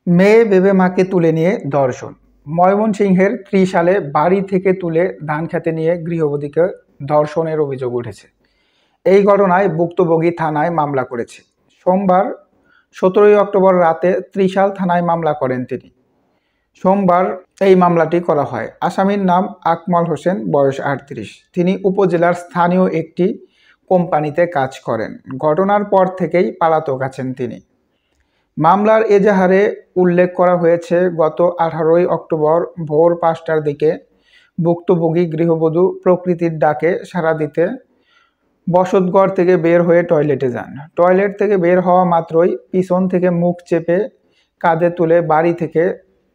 মেয়ে ভেবে মাকে তুলে নিয়ে ধর্ষণ। ময়মনসিংহের ত্রিশালে বাড়ি থেকে তুলে ধান খেতে নিয়ে গৃহবধূকে ধর্ষণের অভিযোগ উঠেছে। এই ঘটনায় ভুক্তভোগী থানায় মামলা করেছে। সোমবার 17 অক্টোবর রাতে ত্রিশাল থানায় মামলা করেন তিনি। সোমবার এই মামলাটি করা হয়। আসামির নাম আকমল হোসেন, বয়স 38। তিনি উপজেলার স্থানীয় একটি কোম্পানিতে কাজ করেন। ঘটনার পর থেকেই পলাতক আছেন তিনি। মামলার এজাহারে উল্লেখ করা হয়েছে, গত 18 অক্টোবর ভোর 5টার দিকে ভুক্তভোগী গৃহবধূ প্রকৃতির ডাকে সাড়া দিতে বসতঘর থেকে বের হয়ে টয়লেটে যান। টয়লেট থেকে বের হওয়া মাত্রই পিছন থেকে মুখ চেপে কাঁধে তুলে বাড়ি থেকে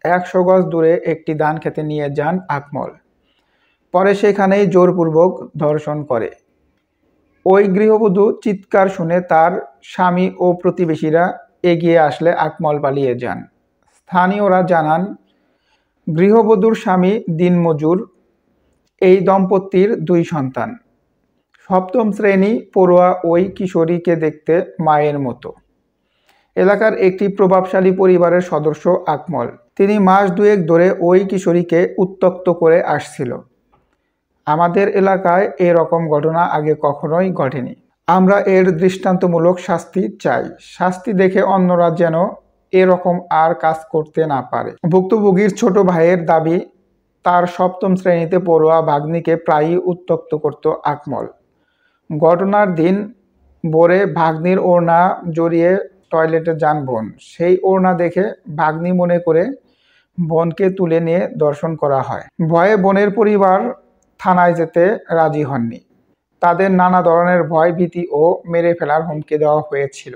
100 গজ দূরে একটি ধান খেতে নিয়ে যান আকমল। পরে সেখানেই জোরপূর্বক ধর্ষণ করে। ওই গৃহবধূ চিৎকার শুনে তার স্বামী ও প্রতিবেশীরা এগিয়ে আসলে আকমল পালিয়ে যান। স্থানীয়রা জানান, গৃহবধূর স্বামী দিনমজুর। এই দম্পতির 2 সন্তান। 7ম শ্রেণী পড়ুয়া ওই কিশোরীকে দেখতে মায়ের মতো। এলাকার একটি প্রভাবশালী পরিবারের সদস্য আকমল। তিনি মাস 2 ধরে ওই কিশোরীকে উত্ত্যক্ত করে আসছিল। আমাদের এলাকায় এরকম ঘটনা আগে কখনোই ঘটেনি। আমরা এর দৃষ্টান্তমূলক শাস্তি চাই। শাস্তি দেখে অন্যরা যেন এরকম আর কাজ করতে না পারে। ভুক্তভোগীর ছোট ভাইয়ের দাবি, তার 7ম শ্রেণীতে পড়ুয়া ভাগ্নিকে প্রায়ই উত্ত্যক্ত করত আকমল। ঘটনার দিন ভোরে ভাগ্নির ওড়না জড়িয়ে টয়লেটে যান বোন। সেই ওড়না দেখে ভাগ্নি মনে করে বোনকে তুলে নিয়ে ধর্ষণ করা হয়। ভয়ে বোনের পরিবার থানায় যেতে রাজি হননি। তাদের নানা ধরনের ভয় ভীতি ও মেরে ফেলার হুমকি দেওয়া হয়েছিল।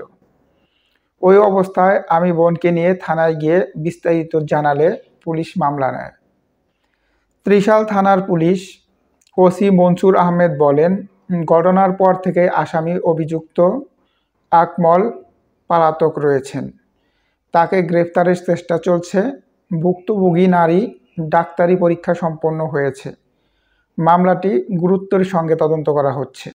ওই অবস্থায় আমি বোনকে নিয়ে থানায় গিয়ে বিস্তারিত জানালে পুলিশ মামলা নেয়। ত্রিশাল থানার পুলিশ ওসি মনসুর আহমেদ বলেন, ঘটনার পর থেকে আসামি অভিযুক্ত আকমল পলাতক রয়েছেন। তাকে গ্রেফতারের চেষ্টা চলছে। ভুক্তভোগী নারী ডাক্তারি পরীক্ষা সম্পন্ন হয়েছে। মামলাটি গুরুত্বের সঙ্গে তদন্ত করা হচ্ছে।